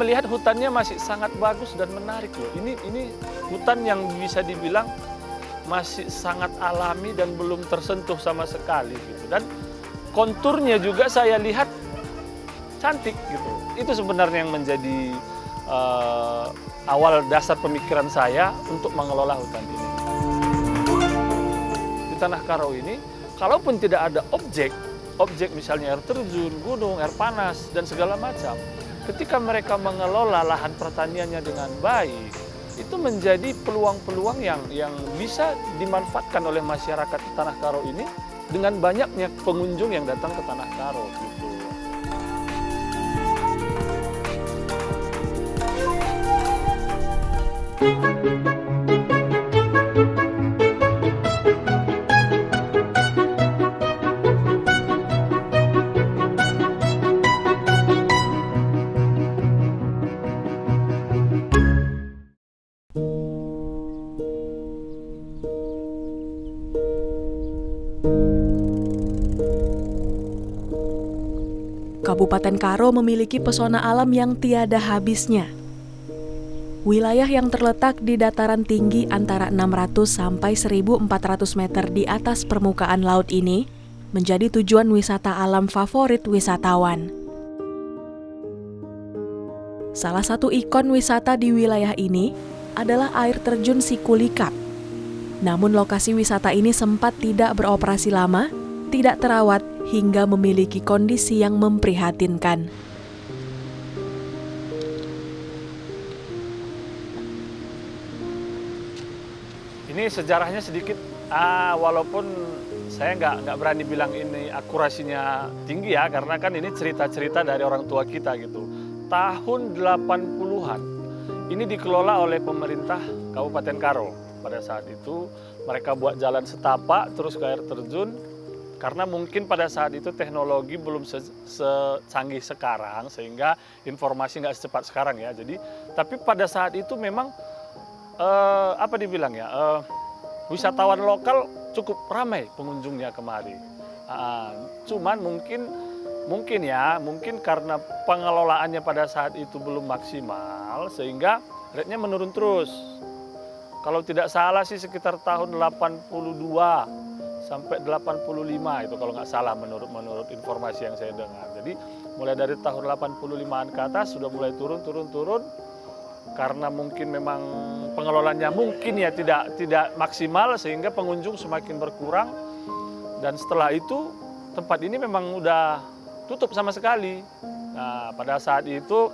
melihat hutannya masih sangat bagus dan menarik loh. Ini hutan yang bisa dibilang masih sangat alami dan belum tersentuh sama sekali gitu. Dan konturnya juga saya lihat cantik gitu. Itu sebenarnya yang menjadi awal dasar pemikiran saya untuk mengelola hutan ini. Di Tanah Karo ini, kalaupun tidak ada objek misalnya air terjun, gunung, air panas, dan segala macam, ketika mereka mengelola lahan pertaniannya dengan baik, itu menjadi peluang-peluang yang bisa dimanfaatkan oleh masyarakat Tanah Karo ini dengan banyaknya pengunjung yang datang ke Tanah Karo gitu. Kabupaten Karo memiliki pesona alam yang tiada habisnya. Wilayah yang terletak di dataran tinggi antara 600 sampai 1.400 meter di atas permukaan laut ini menjadi tujuan wisata alam favorit wisatawan. Salah satu ikon wisata di wilayah ini adalah air terjun Sikulikap. Namun lokasi wisata ini sempat tidak beroperasi lama, tidak terawat, hingga memiliki kondisi yang memprihatinkan. Ini sejarahnya sedikit, walaupun saya nggak berani bilang ini akurasinya tinggi ya, karena kan ini cerita-cerita dari orang tua kita gitu. Tahun 80-an, ini dikelola oleh pemerintah Kabupaten Karo. Pada saat itu mereka buat jalan setapak terus ke air terjun, karena mungkin pada saat itu teknologi belum secanggih sekarang, sehingga informasi nggak secepat sekarang ya. Jadi, tapi pada saat itu memang wisatawan lokal cukup ramai pengunjungnya kemari. Cuman mungkin karena pengelolaannya pada saat itu belum maksimal, sehingga rate-nya menurun terus. Kalau tidak salah sih sekitar tahun 82 sampai 85 itu kalau nggak salah menurut informasi yang saya dengar. Jadi mulai dari tahun 85-an ke atas sudah mulai turun karena mungkin memang pengelolaannya mungkin ya tidak maksimal, sehingga pengunjung semakin berkurang, dan setelah itu tempat ini memang udah tutup sama sekali. Nah, pada saat itu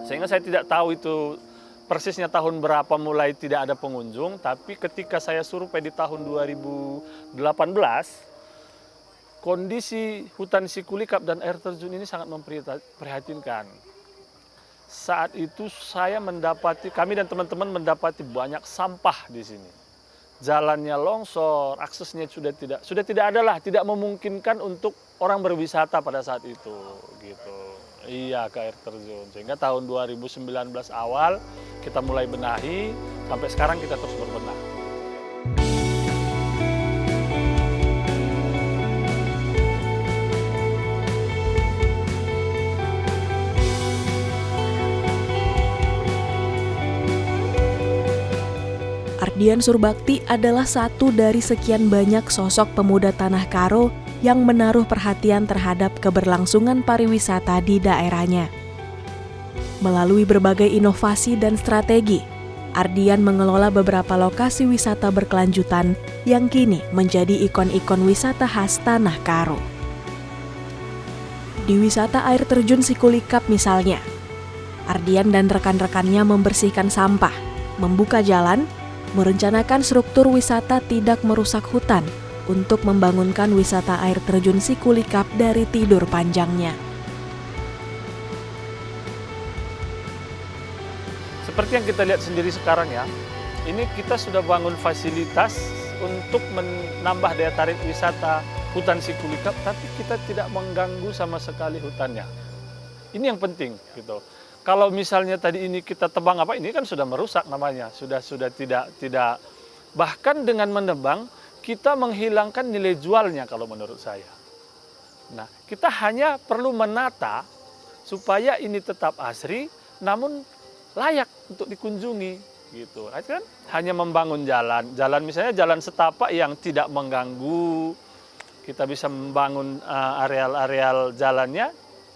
sehingga saya tidak tahu itu persisnya tahun berapa mulai tidak ada pengunjung, tapi ketika saya survei di tahun 2018, kondisi hutan Sikulikap dan air terjun ini sangat memprihatinkan. Saat itu kami dan teman-teman mendapati banyak sampah di sini. Jalannya longsor, aksesnya sudah tidak ada lah, tidak memungkinkan untuk orang berwisata pada saat itu gitu. Iya, ke air terjun. Sehingga tahun 2019 awal kita mulai benahi, sampai sekarang kita terus berbenah. Ardian Surbakti adalah satu dari sekian banyak sosok pemuda Tanah Karo yang menaruh perhatian terhadap keberlangsungan pariwisata di daerahnya. Melalui berbagai inovasi dan strategi, Ardian mengelola beberapa lokasi wisata berkelanjutan yang kini menjadi ikon-ikon wisata khas Tanah Karo. Di wisata air terjun Sikulikap misalnya, Ardian dan rekan-rekannya membersihkan sampah, membuka jalan, merencanakan struktur wisata tidak merusak hutan untuk membangunkan wisata air terjun Sikulikap dari tidur panjangnya. Seperti yang kita lihat sendiri sekarang ya, ini kita sudah bangun fasilitas untuk menambah daya tarik wisata hutan Sikulikap, tapi kita tidak mengganggu sama sekali hutannya. Ini yang penting gitu. Kalau misalnya tadi ini kita tebang ini kan sudah merusak namanya, sudah tidak bahkan dengan menebang kita menghilangkan nilai jualnya kalau menurut saya. Nah, kita hanya perlu menata supaya ini tetap asri, namun layak untuk dikunjungi gitu. Kan hanya membangun jalan misalnya jalan setapak yang tidak mengganggu, kita bisa membangun areal-areal jalannya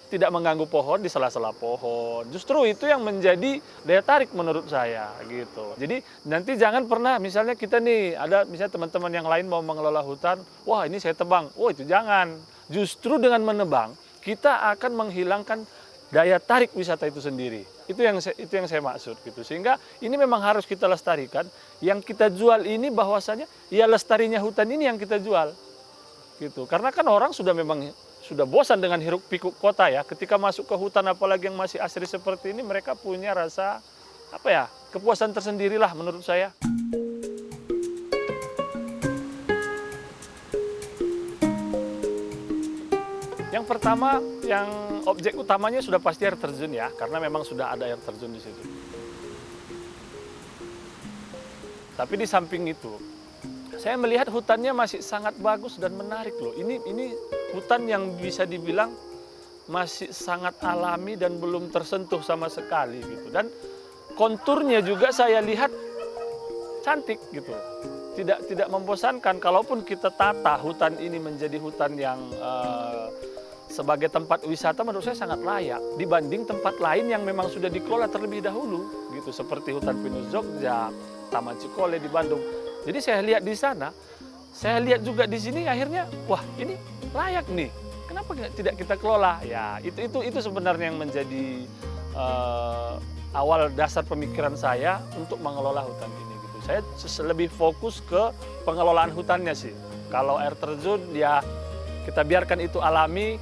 tidak mengganggu pohon di sela-sela pohon. Justru itu yang menjadi daya tarik menurut saya gitu. Jadi nanti jangan pernah misalnya kita nih ada misalnya teman-teman yang lain mau mengelola hutan, wah ini saya tebang, wah itu jangan. Justru dengan menebang kita akan menghilangkan daya tarik wisata itu sendiri. Itu yang saya maksud gitu. Sehingga ini memang harus kita lestarikan. Yang kita jual ini bahwasanya ya lestarinya hutan ini yang kita jual. Gitu. Karena kan orang sudah bosan dengan hiruk pikuk kota ya. Ketika masuk ke hutan apalagi yang masih asri seperti ini, mereka punya rasa kepuasan tersendirilah menurut saya. Yang pertama, yang objek utamanya sudah pasti air terjun ya, karena memang sudah ada air terjun di situ. Tapi di samping itu, saya melihat hutannya masih sangat bagus dan menarik loh. Ini hutan yang bisa dibilang masih sangat alami dan belum tersentuh sama sekali gitu. Dan konturnya juga saya lihat cantik gitu. Tidak membosankan. Kalaupun kita tata hutan ini menjadi hutan yang sebagai tempat wisata menurut saya sangat layak dibanding tempat lain yang memang sudah dikelola terlebih dahulu gitu, seperti Hutan Pinus Jogja, Taman Cikole di Bandung. Jadi saya lihat di sana, saya lihat juga di sini akhirnya wah ini layak nih. Kenapa tidak kita kelola? Ya itu sebenarnya yang menjadi awal dasar pemikiran saya untuk mengelola hutan ini gitu. Saya lebih fokus ke pengelolaan hutannya sih. Kalau air terjun ya kita biarkan itu alami,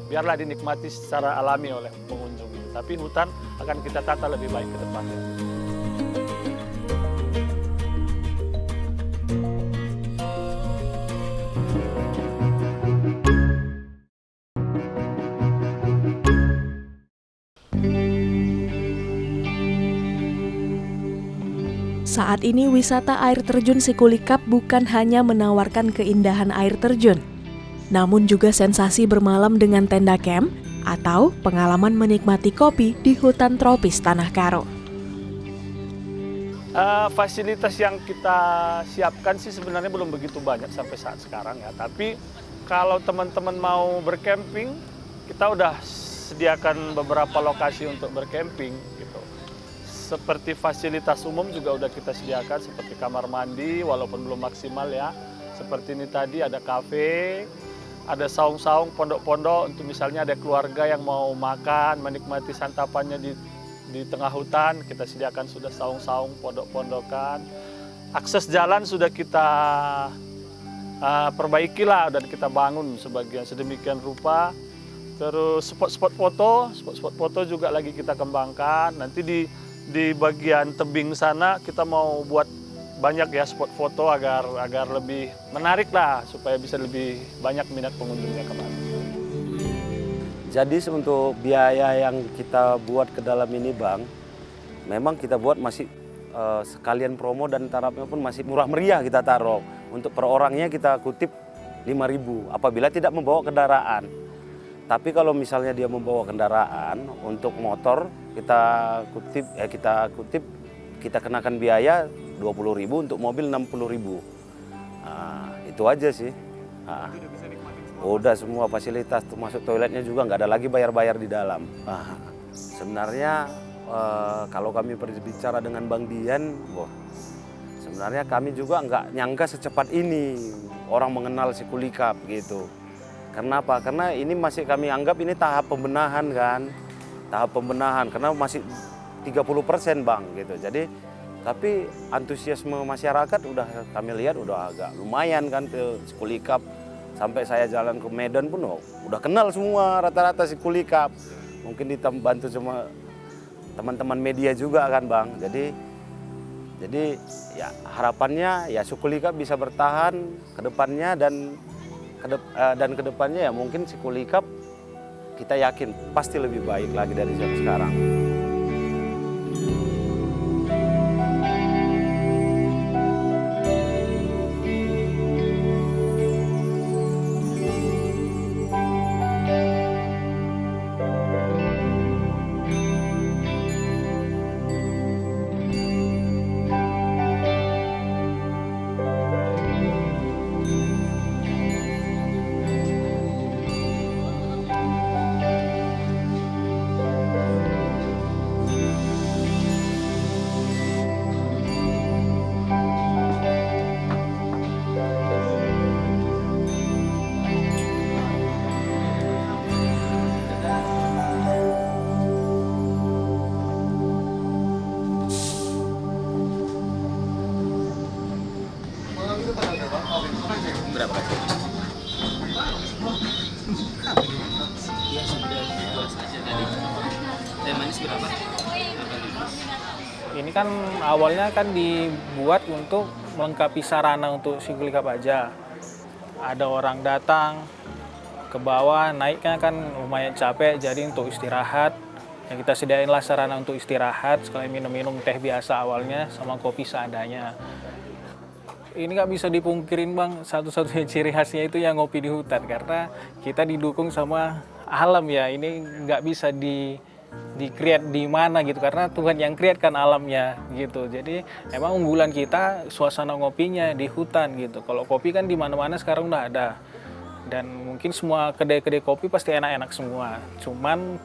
biarlah dinikmati secara alami oleh pengunjung. Tapi hutan akan kita tata lebih baik ke depannya. Saat ini wisata air terjun Sikulikap bukan hanya menawarkan keindahan air terjun, namun juga sensasi bermalam dengan tenda camp atau pengalaman menikmati kopi di hutan tropis Tanah Karo. Fasilitas yang kita siapkan sih sebenarnya belum begitu banyak sampai saat sekarang ya. Tapi kalau teman-teman mau bercamping, kita udah sediakan beberapa lokasi untuk bercamping gitu. Seperti fasilitas umum juga udah kita sediakan seperti kamar mandi walaupun belum maksimal ya. Seperti ini tadi ada kafe, ada saung-saung, pondok-pondok untuk misalnya ada keluarga yang mau makan, menikmati santapannya di tengah hutan, kita sediakan sudah saung-saung, pondok-pondokan. Akses jalan sudah kita perbaikilah dan kita bangun sebagian sedemikian rupa. Terus spot-spot foto juga lagi kita kembangkan. Nanti di bagian tebing sana kita mau buat banyak ya spot foto agar lebih menarik lah supaya bisa lebih banyak minat pengunjungnya kemari. Jadi untuk biaya yang kita buat ke dalam ini Bang, memang kita buat masih sekalian promo dan tarafnya pun masih murah meriah kita taruh. Untuk per orangnya kita kutip 5.000 apabila tidak membawa kendaraan. Tapi kalau misalnya dia membawa kendaraan untuk motor kita kenakan biaya 20.000, untuk mobil 60.000. Nah, itu aja sih. Nah, udah semua fasilitas termasuk toiletnya juga nggak ada lagi bayar-bayar di dalam. Nah, sebenarnya kalau kami berbicara dengan Bang Dian, sebenarnya kami juga nggak nyangka secepat ini orang mengenal Sikulikap gitu. Kenapa? Karena ini masih kami anggap ini tahap pembenahan kan. Tahap pembenahan karena masih 30% Bang gitu. Jadi tapi antusiasme masyarakat udah kami lihat udah agak lumayan kan ke Sikulikap. Sampai saya jalan ke Medan pun udah kenal semua rata-rata Sikulikap. Mungkin dibantu sama teman-teman media juga kan Bang. Jadi ya harapannya ya Sikulikap bisa bertahan ke depannya dan ke depannya ya mungkin Sikulikap kita yakin pasti lebih baik lagi dari zaman sekarang. Ini kan awalnya kan dibuat untuk melengkapi sarana untuk si Kulikap aja. Ada orang datang ke bawah, naiknya kan lumayan capek, jadi untuk istirahat. Ya kita sediainlah sarana untuk istirahat, sekalian minum-minum teh biasa awalnya, sama kopi seadanya. Ini nggak bisa dipungkirin Bang, satu-satunya ciri khasnya itu yang ngopi di hutan. Karena kita didukung sama alam ya, ini nggak bisa di-create di mana gitu, karena Tuhan yang create kan alamnya gitu. Jadi emang unggulan kita suasana ngopinya di hutan gitu. Kalau kopi kan di mana-mana sekarang udah ada. Dan mungkin semua kedai-kedai kopi pasti enak-enak semua. Cuman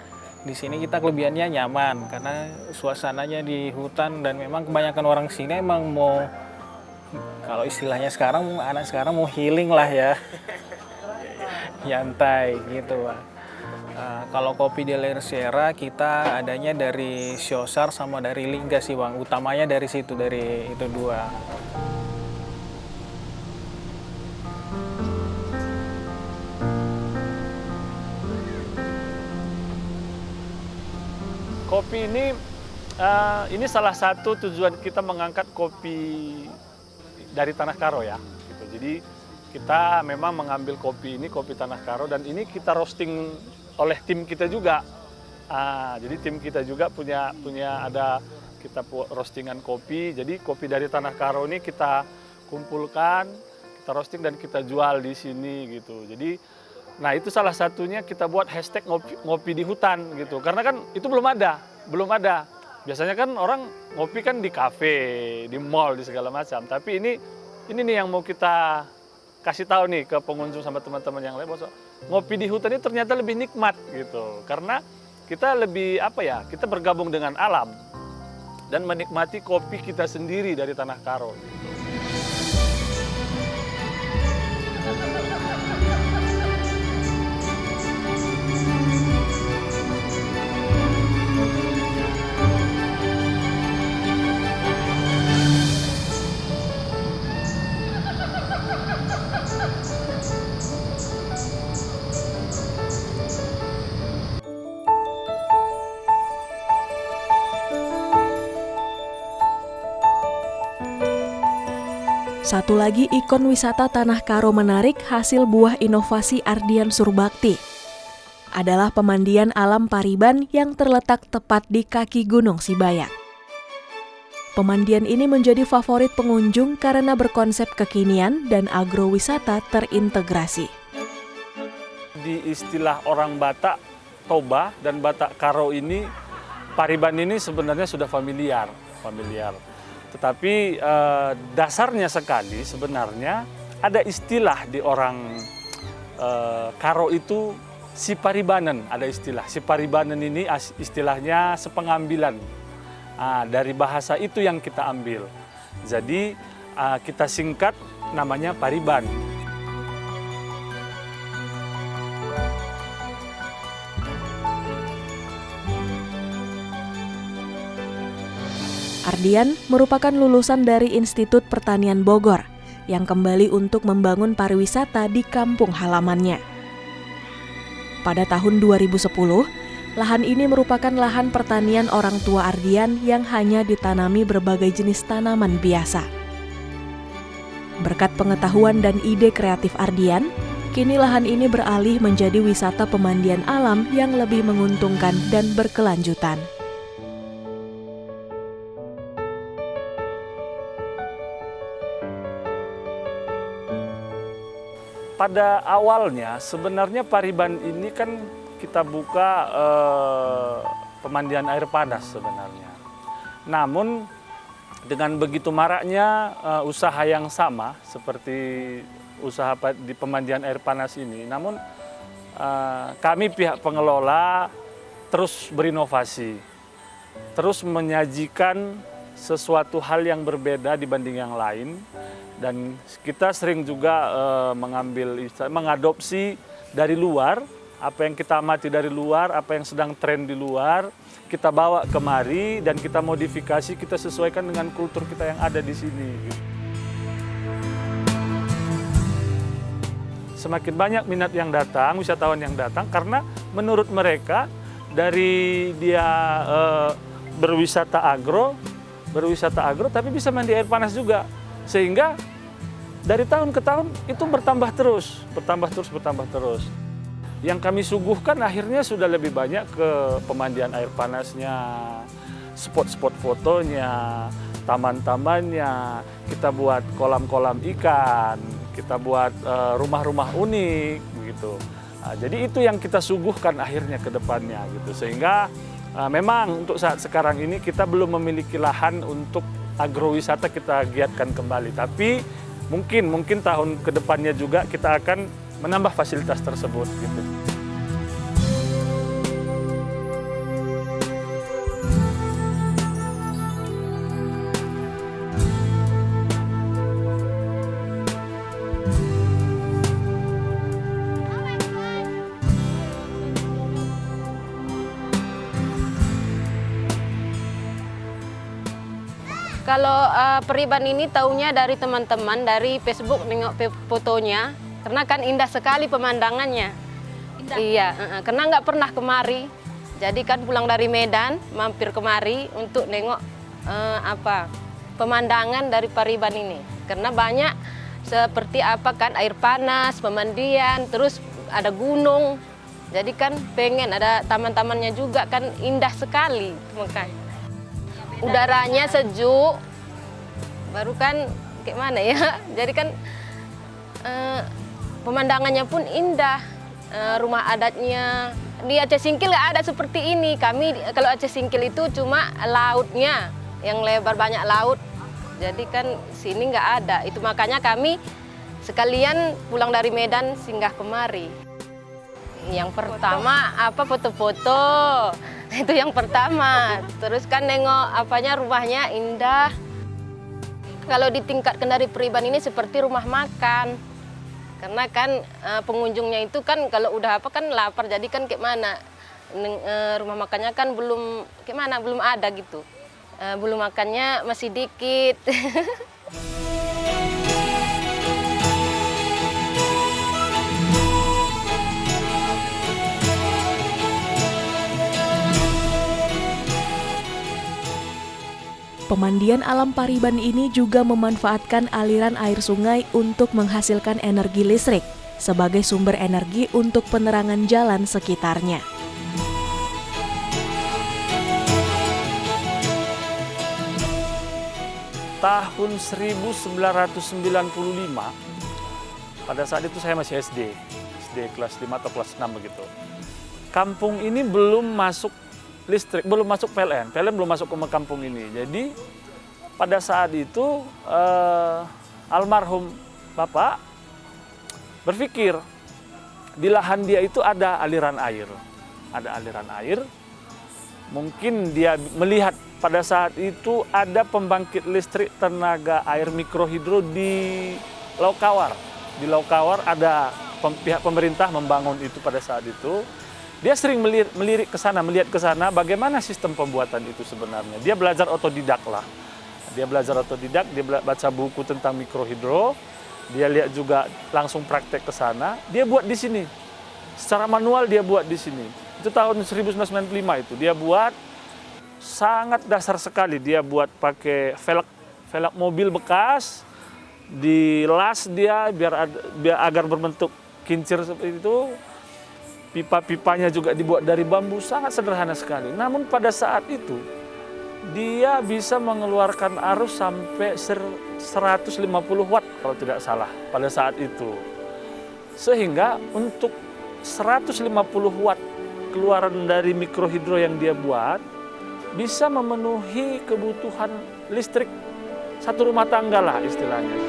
di sini kita kelebihannya nyaman karena suasananya di hutan, dan memang kebanyakan orang sini emang mau, kalau istilahnya sekarang, anak sekarang mau healing lah ya. Nyantai gitu Pak. Kalau kopi di Ler Sierra kita adanya dari Siosar sama dari Lingga sih Bang. Utamanya dari situ, dari itu dua. Kopi ini salah satu tujuan kita mengangkat kopi dari Tanah Karo ya. Gitu. Jadi kita memang mengambil kopi ini, kopi Tanah Karo, dan ini kita roasting oleh tim kita juga. Jadi tim kita juga punya ada kita roastingan kopi. Jadi kopi dari Tanah Karo ini kita kumpulkan, kita roasting dan kita jual di sini gitu. Jadi nah itu salah satunya kita buat hashtag ngopi di hutan gitu. Karena kan itu belum ada. Biasanya kan orang ngopi kan di kafe, di mall, di segala macam. Tapi ini nih yang mau kita kasih tahu nih ke pengunjung sama teman-teman yang lain, bahwa ngopi di hutan ini ternyata lebih nikmat gitu. Karena kita lebih kita bergabung dengan alam dan menikmati kopi kita sendiri dari Tanah Karo gitu. Satu lagi ikon wisata Tanah Karo menarik hasil buah inovasi Ardian Surbakti adalah pemandian alam Pariban yang terletak tepat di kaki Gunung Sibayak. Pemandian ini menjadi favorit pengunjung karena berkonsep kekinian dan agrowisata terintegrasi. Di istilah orang Batak, Toba dan Batak Karo ini, Pariban ini sebenarnya sudah familiar. Tetapi dasarnya sekali sebenarnya ada istilah di orang Karo itu Siparibanen, ada istilah. Siparibanen ini istilahnya sepengambilan. Dari bahasa itu yang kita ambil. Jadi kita singkat namanya Pariban. Ardian merupakan lulusan dari Institut Pertanian Bogor yang kembali untuk membangun pariwisata di kampung halamannya. Pada tahun 2010, lahan ini merupakan lahan pertanian orang tua Ardian yang hanya ditanami berbagai jenis tanaman biasa. Berkat pengetahuan dan ide kreatif Ardian, kini lahan ini beralih menjadi wisata pemandian alam yang lebih menguntungkan dan berkelanjutan. Pada awalnya sebenarnya Pariban ini kan kita buka pemandian air panas sebenarnya. Namun dengan begitu maraknya usaha yang sama seperti usaha di pemandian air panas ini, namun kami pihak pengelola terus berinovasi, terus menyajikan sesuatu hal yang berbeda dibanding yang lain. Dan kita sering juga mengadopsi dari luar, apa yang kita amati dari luar, apa yang sedang tren di luar, kita bawa kemari dan kita modifikasi, kita sesuaikan dengan kultur kita yang ada di sini. semakin banyak minat yang datang, wisatawan yang datang, karena menurut mereka dari dia berwisata agro, tapi bisa mandi air panas juga. Sehingga dari tahun ke tahun itu bertambah terus. Yang kami suguhkan akhirnya sudah lebih banyak ke pemandian air panasnya, spot-spot fotonya, taman-tamannya, kita buat kolam-kolam ikan, kita buat rumah-rumah unik begitu. Nah, jadi itu yang kita suguhkan akhirnya ke depannya gitu. Sehingga memang untuk saat sekarang ini kita belum memiliki lahan untuk agrowisata kita giatkan kembali. Tapi mungkin tahun ke depannya juga kita akan menambah fasilitas tersebut gitu. Kalau Periban ini taunya dari teman-teman, dari Facebook nengok fotonya, karena kan indah sekali pemandangannya. Indah. Iya, karena nggak pernah kemari, jadi kan pulang dari Medan, mampir kemari untuk nengok pemandangan dari Periban ini. Karena banyak seperti apa kan air panas, pemandian, terus ada gunung, jadi kan pengen ada taman-tamannya juga kan indah sekali, makanya. Udaranya sejuk, baru kan kayak mana ya, jadi kan pemandangannya pun indah, rumah adatnya. Di Aceh Singkil nggak ada seperti ini. Kami kalau Aceh Singkil itu cuma lautnya yang lebar, banyak laut, jadi kan sini nggak ada. Itu makanya kami sekalian pulang dari Medan singgah kemari. Yang pertama foto-foto. Itu yang pertama. Terus kan nengok rumahnya indah. Kalau ditingkatkan dari Periban ini seperti rumah makan. Karena kan pengunjungnya itu kan kalau udah kan lapar, jadi kan kayak mana rumah makannya kan belum ada gitu. Belum makannya masih dikit. Pemandian alam Periban ini juga memanfaatkan aliran air sungai untuk menghasilkan energi listrik sebagai sumber energi untuk penerangan jalan sekitarnya. Tahun 1995, pada saat itu saya masih SD kelas 5 atau kelas 6 begitu. Kampung ini belum masuk listrik, belum masuk PLN belum masuk ke kampung ini. Jadi pada saat itu almarhum Bapak berpikir di lahan dia itu ada aliran air. Mungkin dia melihat pada saat itu ada pembangkit listrik tenaga air mikrohidro di Laukawar. Di Laukawar ada pihak pemerintah membangun itu pada saat itu. Dia sering melihat ke sana bagaimana sistem pembuatan itu sebenarnya. Dia belajar otodidak lah. Dia baca buku tentang mikrohidro. Dia lihat juga langsung praktek ke sana. Dia buat di sini. Secara manual dia buat di sini. Itu tahun 1995 itu. Dia buat sangat dasar sekali. Dia buat pakai velg mobil bekas. Dilas dia biar agar berbentuk kincir seperti itu. Pipa-pipanya juga dibuat dari bambu, sangat sederhana sekali. Namun pada saat itu, dia bisa mengeluarkan arus sampai 150 watt kalau tidak salah pada saat itu. Sehingga untuk 150 watt keluaran dari mikrohidro yang dia buat, bisa memenuhi kebutuhan listrik satu rumah tangga lah istilahnya.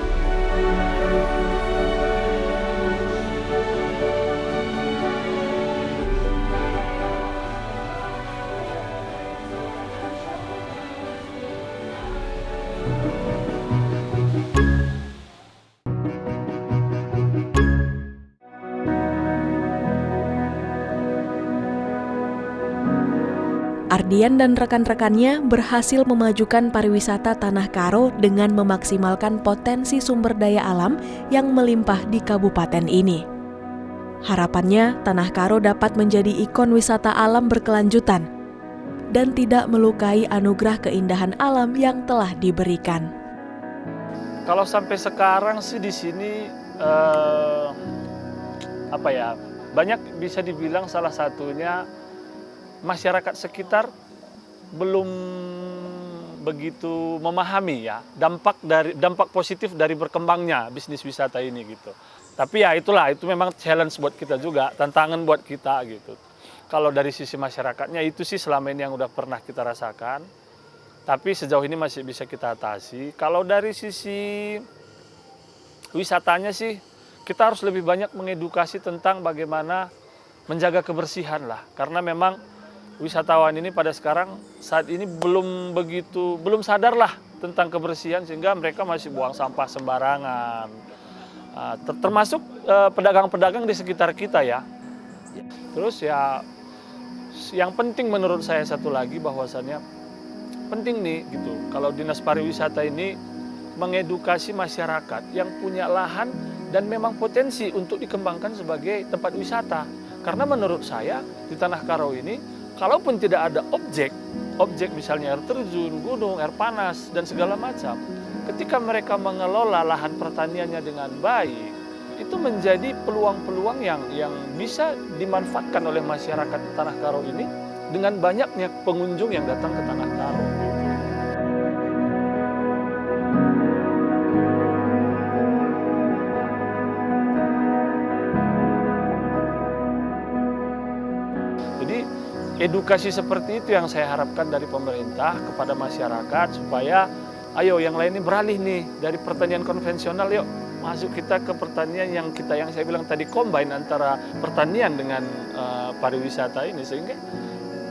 Ardian dan rekan-rekannya berhasil memajukan pariwisata Tanah Karo dengan memaksimalkan potensi sumber daya alam yang melimpah di kabupaten ini. Harapannya, Tanah Karo dapat menjadi ikon wisata alam berkelanjutan dan tidak melukai anugerah keindahan alam yang telah diberikan. Kalau sampai sekarang sih di sini banyak bisa dibilang salah satunya masyarakat sekitar belum begitu memahami ya dampak positif dari berkembangnya bisnis wisata ini gitu. Tapi ya itu memang challenge buat kita juga, tantangan buat kita gitu. Kalau dari sisi masyarakatnya itu sih selama ini yang udah pernah kita rasakan. Tapi sejauh ini masih bisa kita atasi. Kalau dari sisi wisatanya sih kita harus lebih banyak mengedukasi tentang bagaimana menjaga kebersihan lah. Karena memang wisatawan ini pada saat ini belum sadar lah tentang kebersihan sehingga mereka masih buang sampah sembarangan. Termasuk pedagang-pedagang di sekitar kita ya. Terus ya yang penting menurut saya satu lagi bahwasannya penting nih gitu. Kalau Dinas Pariwisata ini mengedukasi masyarakat yang punya lahan dan memang potensi untuk dikembangkan sebagai tempat wisata. Karena menurut saya di Tanah Karo ini kalaupun tidak ada objek misalnya air terjun, gunung, air panas dan segala macam, ketika mereka mengelola lahan pertaniannya dengan baik, itu menjadi peluang-peluang yang bisa dimanfaatkan oleh masyarakat Tanah Karo ini dengan banyaknya pengunjung yang datang ke Tanah Karo. Jadi edukasi seperti itu yang saya harapkan dari pemerintah kepada masyarakat supaya ayo yang lain ini beralih nih dari pertanian konvensional, yuk masuk kita ke pertanian yang saya bilang tadi combine antara pertanian dengan pariwisata ini sehingga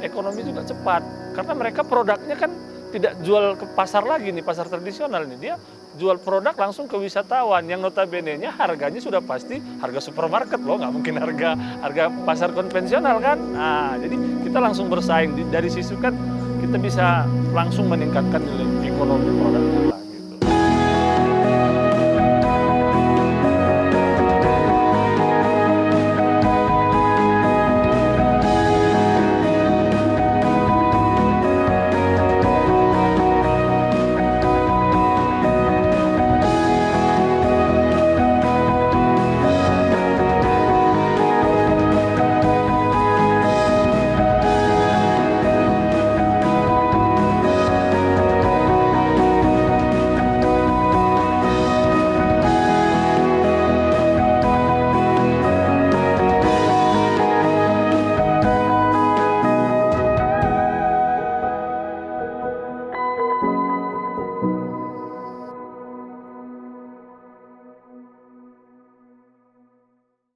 ekonomi juga cepat karena mereka produknya kan tidak jual ke pasar lagi nih, pasar tradisional nih, dia jual produk langsung ke wisatawan yang notabene-nya harganya sudah pasti harga supermarket loh, nggak mungkin harga pasar konvensional kan. Nah, jadi kita langsung bersaing dari situ kan kita bisa langsung meningkatkan nilai ekonomi produk kita.